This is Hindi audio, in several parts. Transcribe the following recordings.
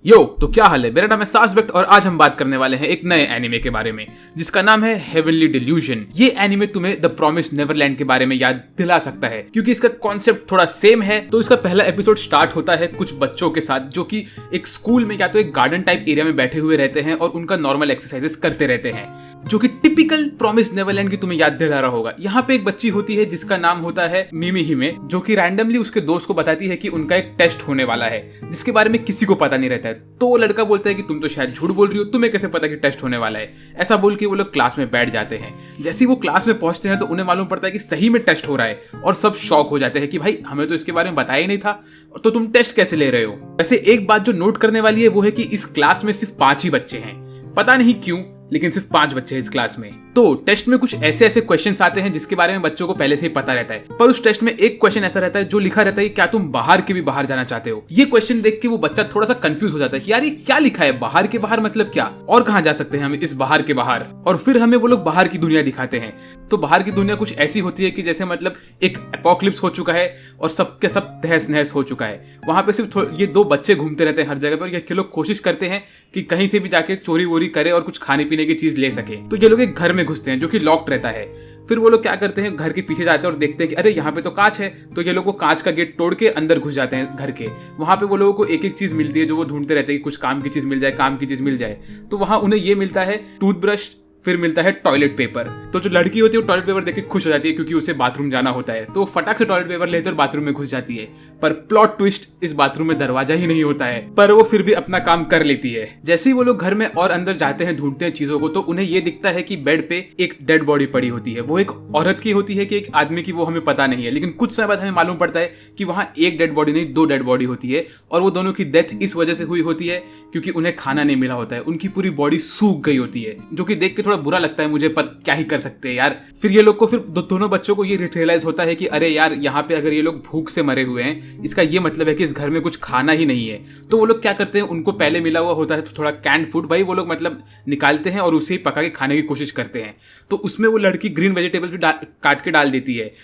यो तो क्या हाल है। मेरा नाम है सासबेक्ट और आज हम बात करने वाले हैं एक नए एनिमे के बारे में जिसका नाम है हेवनली डिल्यूजन। ये एनिमे तुम्हें द प्रॉमिस्ड नेवरलैंड के बारे में याद दिला सकता है क्योंकि इसका कॉन्सेप्ट थोड़ा सेम है। तो इसका पहला एपिसोड स्टार्ट होता है कुछ बच्चों के साथ जो कि एक स्कूल में या तो एक गार्डन टाइप एरिया में बैठे हुए रहते हैं और उनका नॉर्मल एक्सरसाइजेस करते रहते हैं जो कि टिपिकल प्रॉमिस्ड नेवरलैंड की तुम्हें याद दिला रहा होगा। यहाँ पे एक बच्ची होती है जिसका नाम होता है मिमी हिमे जो कि रैंडमली उसके दोस्त को बताती है कि उनका एक टेस्ट होने वाला है जिसके बारे में किसी को पता नहीं रहता है। तो वो लड़का बोलता है कि तुम तो शायद झूठ बोल रही हो, तुम्हें कैसे पता कि टेस्ट होने वाला है। ऐसा बोल के वो लोग क्लास में बैठ जाते हैं। जैसे ही वो क्लास में पहुंचते हैं तो उन्हें मालूम पड़ता है कि सही में टेस्ट हो रहा है और सब शॉक हो जाते हैं कि भाई हमें तो इसके बारे में बताया ही नहीं था, तो तुम टेस्ट कैसे ले रहे हो। वैसे एक बात जो नोट करने वाली है वो है कि इस क्लास में सिर्फ 5 ही बच्चे हैं। पता नहीं क्यों लेकिन सिर्फ 5 बच्चे हैं इस क्लास में। तो टेस्ट में कुछ ऐसे ऐसे क्वेश्चंस आते हैं जिसके बारे में बच्चों को पहले से ही पता रहता है, पर उस टेस्ट में एक क्वेश्चन ऐसा रहता है जो लिखा रहता है कि क्या तुम बाहर के भी बाहर जाना चाहते हो। ये क्वेश्चन देख के वो बच्चा थोड़ा सा कंफ्यूज हो जाता है कि यार ये क्या लिखा है, बाहर के बाहर मतलब क्या, और कहाँ जा सकते हैं हम इस बाहर के बाहर। और फिर हमें वो लोग बाहर की दुनिया दिखाते हैं। तो बाहर की दुनिया कुछ ऐसी होती है कि जैसे मतलब एक एपोक्लिप्स हो चुका है और सबके सब तहस नहस हो चुका है। वहां पे सिर्फ ये 2 बच्चे घूमते रहते हैं हर जगह पर। ये लोग कोशिश करते हैं कि कहीं से भी जाके चोरी वोरी करे और कुछ खाने पीने की चीज ले सके। तो ये लोग एक घर में घुसते हैं जो कि लॉक्ड रहता है। फिर वो लोग क्या करते हैं, घर के पीछे जाते हैं और देखते हैं कि अरे यहाँ पे तो कांच है। तो ये लोग वो कांच का गेट तोड़ के अंदर घुस जाते हैं घर के। वहां पे वो लोगों को एक एक चीज मिलती है जो वो ढूंढते रहते हैं कि कुछ काम की चीज मिल जाए, काम की चीज मिल जाए। तो वहां उन्हें ये मिलता है टूथब्रश, फिर मिलता है टॉयलेट पेपर। तो जो लड़की होती है वो टॉयलेट पेपर देख के खुश हो जाती है क्योंकि उसे बाथरूम जाना होता है। तो फटाक से टॉयलेट पेपर लेते और बाथरूम में घुस जाती है। पर प्लॉट ट्विस्ट, इस बाथरूम में दरवाजा ही नहीं होता है, पर वो फिर भी अपना काम कर लेती है। जैसे ही वो लोग घर में और अंदर जाते हैं, ढूंढते हैं चीजों को, तो उन्हें ये दिखता है कि बेड पे एक डेड बॉडी पड़ी होती है। वो एक औरत की होती है कि एक आदमी की, वो हमें पता नहीं है। लेकिन कुछ समय बाद हमें मालूम पड़ता है कि वहां एक डेड बॉडी नहीं 2 डेड बॉडी होती है। और वो दोनों की डेथ इस वजह से हुई होती है क्योंकि उन्हें खाना नहीं मिला होता है। उनकी पूरी बॉडी सूख गई होती है जो कि देख के थोड़ा बुरा लगता है मुझे, पर क्या ही कर सकते हैं यार। फिर ये लोग को, फिर दोनों बच्चों को ये रियलाइज होता है कि अरे यार यहाँ पे अगर ये लोग भूख से मरे हुए हैं इसका ये मतलब है कि इस घर में कुछ खाना ही नहीं है। तो वो लोग क्या करते हैं, उनको पहले मिला हुआ होता है तो थोड़ा कैंड फूड, भाई वो लोग मतलब निकालते हैं और उसे ही पका के खाने की कोशिश करते हैं। तो उसमें वो लड़की ग्रीन वेजिटेबल भी काट के डाल देती है।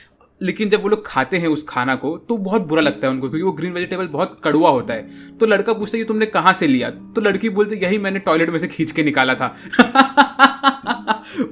लेकिन जब वो लोग खाते हैं उस खाना को तो बहुत बुरा लगता है उनको क्योंकि वो ग्रीन वेजिटेबल बहुत कड़वा होता है। तो लड़का पूछता है कि तुमने कहाँ से लिया। तो लड़की बोलती यही मैंने टॉयलेट में से खींच के निकाला था।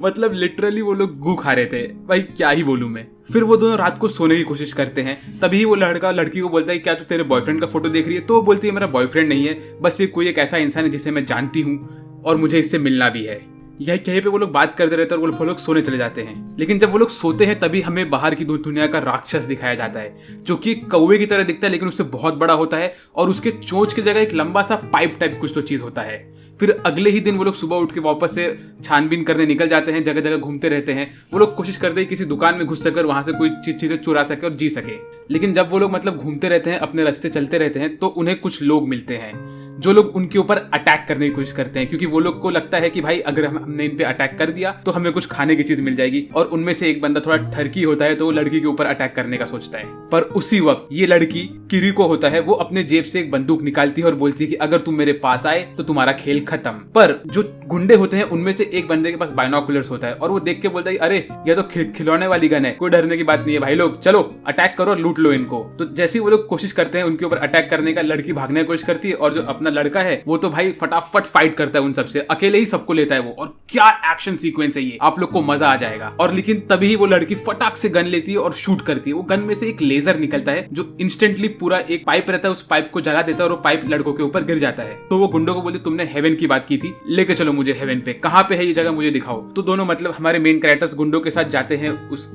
मतलब लिटरली वो लोग गू खा रहे थे। भाई क्या ही बोलूं मैं। फिर वो दोनों रात को सोने की कोशिश करते हैं। तभी वो लड़का लड़की को बोलता है क्या तू तेरे बॉयफ्रेंड का फोटो देख रही है। तो वो बोलती है मेरा बॉयफ्रेंड नहीं है, बस ये कोई एक ऐसा इंसान है जिसे मैं जानती हूँ और मुझे इससे मिलना भी है। यही कहीं पे वो लोग बात करते रहते हैं और वो लोग सोने चले जाते हैं। लेकिन जब वो लोग सोते हैं तभी हमें बाहर की दुनिया का राक्षस दिखाया जाता है जो कि कौवे की तरह दिखता है लेकिन उससे बहुत बड़ा होता है और उसके चोंच की जगह एक लंबा सा पाइप टाइप कुछ तो चीज होता है। फिर अगले ही दिन वो लोग सुबह उठ के वापस से छानबीन करने निकल जाते हैं, जगह जगह घूमते रहते हैं। वो लोग कोशिश करते हैं किसी दुकान में घुस सकर वहां से कोई चीजें चुरा सके और जी सके। लेकिन जब वो लोग मतलब घूमते रहते हैं, अपने रास्ते चलते रहते हैं, तो उन्हें कुछ लोग मिलते हैं जो लोग उनके ऊपर अटैक करने की कोशिश करते हैं क्योंकि वो लोग को लगता है कि भाई अगर हमने इन पे अटैक कर दिया तो हमें कुछ खाने की चीज मिल जाएगी। और उनमें से एक बंदा थोड़ा ठरकी होता है तो वो लड़की के ऊपर अटैक करने का सोचता है। पर उसी वक्त ये लड़की किरीको होता है, वो अपने जेब से एक बंदूक निकालती है और बोलती है कि अगर तुम मेरे पास आए तो तुम्हारा खेल खत्म। पर जो गुंडे होते हैं उनमें से एक बंदे के पास बाइनोकुलर्स होता है और वो देख के बोलता है अरे ये तो खिलौने वाली गन है, कोई डरने की बात नहीं है भाई, लोग चलो अटैक करो और लूट लो इनको। तो जैसे ही वो लोग कोशिश करते हैं उनके ऊपर अटैक करने का, लड़की भागने की कोशिश करती है और जो अपना लड़का है वो तो भाई फटाफट फाइट करता है उन सबसे, अकेले ही सबको लेता है वो। और क्या एक्शन सीक्वेंस है ये, आप लोग को मजा आ जाएगा। और लेकिन तभी वो लड़की फटाक से गन लेती है और शूट करती है। वो गन में से एक लेजर निकलता है जो इंस्टेंटली पूरा एक पाइप रहता है, उस पाइप को जला देता है और वो पाइप लड़कों के ऊपर गिर जाता है। तो वो गुंडों को बोलती तुमने हेवन की बात की थी, लेके चलो मुझे हेवन पे, कहाँ पे है ये जगह मुझे दिखाओ। तो दोनों मतलब हमारे मेन कैरेक्टर्स गुंडों के साथ जाते हैं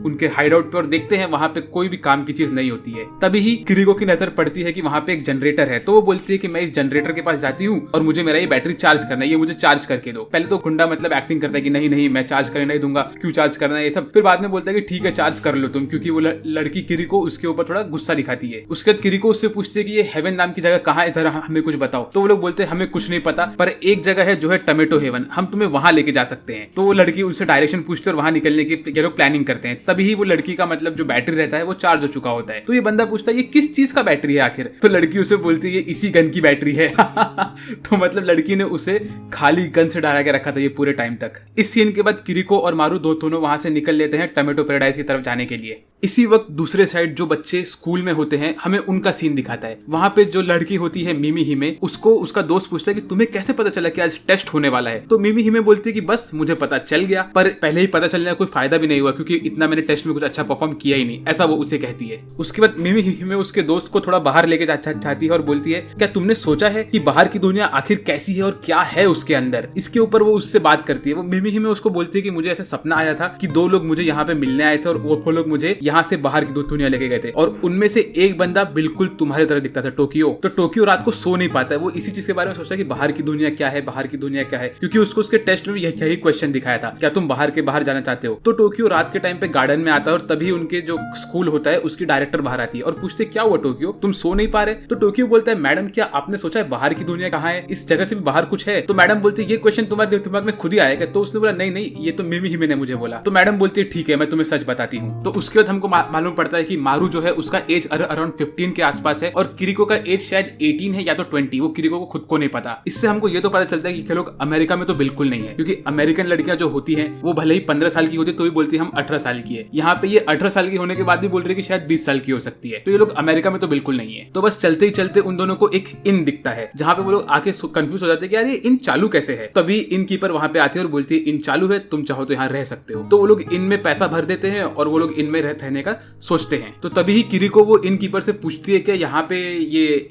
उनके हाइड आउट पे और देखते हैं वहां पे कोई भी काम की चीज नहीं होती है। तभी ही किरीको की नजर पड़ती है कि वहां पे एक जनरेटर है। तो वो बोलती है कि मैं इस जनरेटर के पास जाती हूँ और मुझे मेरा ये बैटरी चार्ज करना है, ये मुझे चार्ज करके दो। पहले तो गुंडा मतलब एक्टिंग करता है कि नहीं नहीं मैं चार्ज करने नहीं दूंगा, क्यों चार्ज करना है ये सब। फिर बाद में बोलता है कि ठीक है चार्ज कर लो तुम, क्योंकि वो लड़की किरीको उसके ऊपर थोड़ा गुस्सा दिखाती है। उसके बाद किरीको उससे पूछती है कि ये हेवन नाम की जगह कहाँ है, जरा हमें कुछ बताओ। तो वो लोग बोलते हैं हमें कुछ नहीं पता, पर एक जगह है जो है टमेटो हेवन, हम तुम्हें वहां लेके जा सकते हैं। तो वो लड़की उससे डायरेक्शन पूछते और वहां निकलने की ये लोग प्लानिंग करते हैं। तभी वो लड़की का मतलब जो बैटरी रहता है वो चार्ज हो चुका होता है। तो ये बंदा पूछता है ये किस चीज का बैटरी है आखिर। तो लड़की उसे बोलती है ये इसी गन की बैटरी है। तो मतलब लड़की ने उसे खाली गन से डरा के रखा था ये पूरे टाइम तक। इस सीन के बाद किरीको और मारू दोनों वहां से निकल लेते हैं टमेटो पैराडाइज की तरफ जाने के लिए। इसी वक्त दूसरे साइड जो बच्चे स्कूल में होते हैं हमें उनका सीन दिखाता है। वहां पे जो लड़की होती है मिमी हिमे, उसको उसका दोस्त पूछता है कि तुम्हें कैसे पता चला कि आज टेस्ट होने वाला है। तो मिमी हिमे बोलती है कि बस मुझे पता चल गया, पर पहले ही पता चलने का कोई फायदा भी नहीं हुआ क्योंकि इतना मैंने टेस्ट में कुछ अच्छा परफॉर्म किया ही नहीं, ऐसा वो उसे कहती है। उसके बाद मिमी हिमे उसके दोस्त को थोड़ा बाहर लेके चाहती है और बोलती है क्या तुमने सोचा है कि बाहर की दुनिया आखिर कैसी है और क्या है उसके अंदर। इसके ऊपर वो उससे बात करती है। वो मिमी हिमे उसको बोलती है कि मुझे ऐसा सपना आया था कि दो लोग मुझे यहाँ पे मिलने आए थे और वो लोग मुझे यहाँ से बाहर की दुनिया लेके गए थे और उनमें से एक बंदा बिल्कुल तुम्हारी तरह दिखता था, टोक्यो। तो टोक्यो रात को सो नहीं पाता है, वो इसी चीज के बारे में सोचता है कि बाहर की दुनिया क्या है, बाहर की दुनिया क्या है, क्योंकि उसको उसके टेस्ट में यही क्वेश्चन दिखाया था, क्या तुम बाहर के बाहर जाना चाहते हो। तो टोक्यो रात के टाइम पे गार्डन में आता है और तभी उनके जो स्कूल होता है उसकी डायरेक्टर बाहर आती है और पूछते क्या हुआ टोक्यो, तुम सो नहीं पा रहे। तो टोक्यो बोलता है मैडम क्या आपने सोचा है बाहर की दुनिया कहाँ है, इस जगह से भी बाहर कुछ है। तो मैडम बोलती है ये क्वेश्चन तुम्हारे दिमाग में खुद ही आएगा। तो उसने बोला नहीं ये तो मिमी हिमे ने मुझे बोला। तो मैडम बोलती है ठीक है मैं तुम्हें सच बताती हूँ। तो उसके बाद हमको मालूम पड़ता है कि मारू जो है उसका एज अराउंड 15 के आसपास है और किरिको का एज शायद 18 है या तो 20, वो किरिको को खुद को नहीं पता। इससे हमको ये तो पता चलता है कि लोग अमेरिका में तो बिल्कुल नहीं है, क्योंकि अमेरिकन लड़कियां जो होती हैं वो भले ही 15 साल की होती है तो भी बोलती है हम 18 साल की है। यहाँ पे ये 18 साल की होने के बाद भी बोल रही है कि शायद 20 साल की हो सकती है। तो ये लोग अमेरिका में तो बिल्कुल नहीं है। तो बस चलते ही चलते उन दोनों को एक इन दिखता है जहाँ पे वो लोग आके कंफ्यूज हो जाते हैं कि यार ये इन चालू कैसे है। तभी इन कीपर वहां पे आती है और बोलती है इन चालू है, तुम चाहो तो यहाँ रह सकते हो। तो वो लोग इन में पैसा भर देते हैं और वो लोग इनमें रहने का सोचते हैं। तो तभी किरिको वो इन कीपर से पूछती है कि यहाँ पे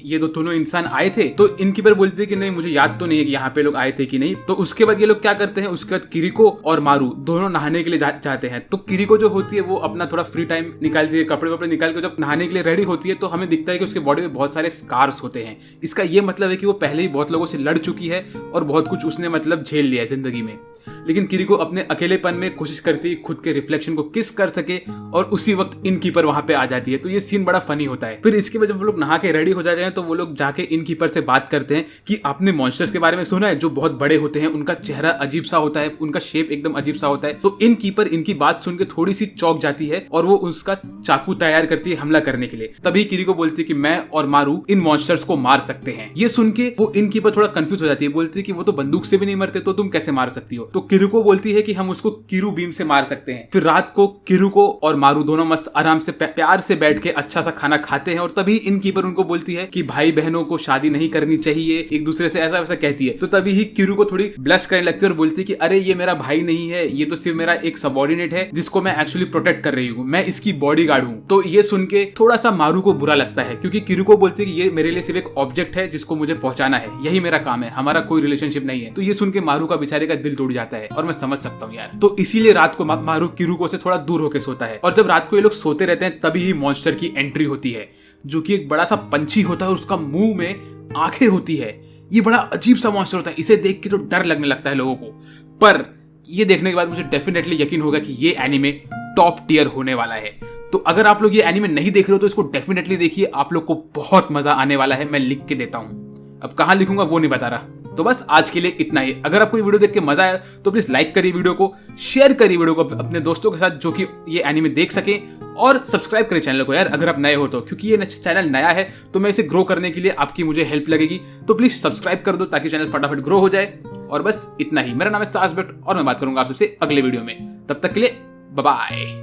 ये दोनों इंसान आए थे। तो इन कीपर बोलते हैं कि नहीं मुझे याद तो नहीं है कि यहाँ पे लोग आए थे कि नहीं। तो उसके बाद ये लोग क्या करते हैं, उसके बाद किरिको और मारू दोनों नहाने के लिए जाते हैं। तो किरिको जो होती है वो अपना थोड़ा फ्री टाइम निकालती है, कपड़े वपड़े निकाल के जब नहाने के लिए रेडी होती है तो हमें दिखता है कि उसके बॉडी में बहुत सारे स्कार्स होते हैं। इसका ये मतलब है कि वो पहले ही बहुत लोगों से लड़ चुकी है और बहुत कुछ उसने मतलब झेल लिया है जिंदगी में। लेकिन किरिको अपने अकेलेपन में कोशिश करती है खुद के रिफ्लेक्शन को किस कर सके और उसी वक्त इनकीपर वहां पे आ जाती है। तो ये सीन बड़ा फनी होता है। फिर इसके बाद जब वो लोग नहा के रेडी हो जाते हैं तो वो लोग जाके इनकीपर से बात करते हैं कि आपने मॉन्स्टर्स के बारे में सुना है जो बहुत बड़े होते हैं, उनका चेहरा अजीब सा होता है, उनका शेप एकदम अजीब सा होता है। तो इनकीपर इनकी बात सुन के थोड़ी सी चौंक जाती है और वो उसका चाकू तैयार करती है हमला करने के लिए। तभी किरिको बोलती है कि मैं और मारू इन मॉन्स्टर्स को मार सकते हैं। ये सुन के वो इनकीपर थोड़ा कंफ्यूज हो जाती है, बोलती है कि वो तो बंदूक से भी नहीं मरते तो तुम कैसे मार सकती हो। तो किरिको बोलती है कि हम उसको किरू बीम से मार सकते हैं। फिर रात को किरुको और मारू दोनों मस्त आराम से प्यार से बैठ के अच्छा सा खाना खाते हैं और तभी इनकीपर उनको बोलती है कि भाई बहनों को शादी नहीं करनी चाहिए, एक दूसरे से ऐसा वैसा कहती है। तो तभी ही किरुको थोड़ी ब्लश करने लगती है और बोलती है कि अरे ये मेरा भाई नहीं है, ये तो सिर्फ मेरा एक सबऑर्डिनेट है जिसको मैं एक्चुअली प्रोटेक्ट कर रही हूँ, मैं इसकी बॉडीगार्ड हूँ। तो ये सुन के थोड़ा सा मारू को बुरा लगता है क्योंकि किरुको बोलती है कि ये मेरे लिए सिर्फ एक ऑब्जेक्ट है जिसको मुझे पहुंचाना है, यही मेरा काम है, हमारा कोई रिलेशनशिप नहीं है। तो ये सुन के मारू का बेचारे का दिल टूट जाता है और मैं समझ सकता हूँ यार। तो इसीलिए रात को मारू किरुको से थोड़ा दूर होकर सोता है और जब रात को ये लोग सोते रहते हैं तभी ही मॉन्स्टर की एंट्री होती है जो कि एक बड़ा सा पंछी होता है और उसका मुंह में आंखें होती है। ये बड़ा अजीब सा मॉन्स्टर होता है, इसे देख के तो डर लगने लगता है लोगों को। पर ये देखने के बाद मुझे डेफिनेटली यकीन होगा कि ये एनीमे टॉप टियर होने वाला है। तो अगर आप लोग ये एनीमे नहीं देख रहे हो तो इसको डेफिनेटली देखिए, आप लोग को बहुत मजा आने वाला है। मैं लिख के देता हूं, अब कहां लिखूंगा वो नहीं बता रहा। तो बस आज के लिए इतना ही। अगर आपको ये वीडियो देख के मजा आया तो प्लीज लाइक करिए वीडियो को, शेयर करिए वीडियो को अपने दोस्तों के साथ जो कि ये एनीमे देख सके, और सब्सक्राइब करिए चैनल को यार अगर आप नए हो तो, क्योंकि ये चैनल नया है तो मैं इसे ग्रो करने के लिए आपकी मुझे हेल्प लगेगी। तो प्लीज सब्सक्राइब कर दो ताकि चैनल फटाफट ग्रो हो जाए। और बस इतना ही। मेरा नाम है सासबेट और मैं बात करूंगा आप सबसे अगले वीडियो में। तब तक के लिए बाय बाय।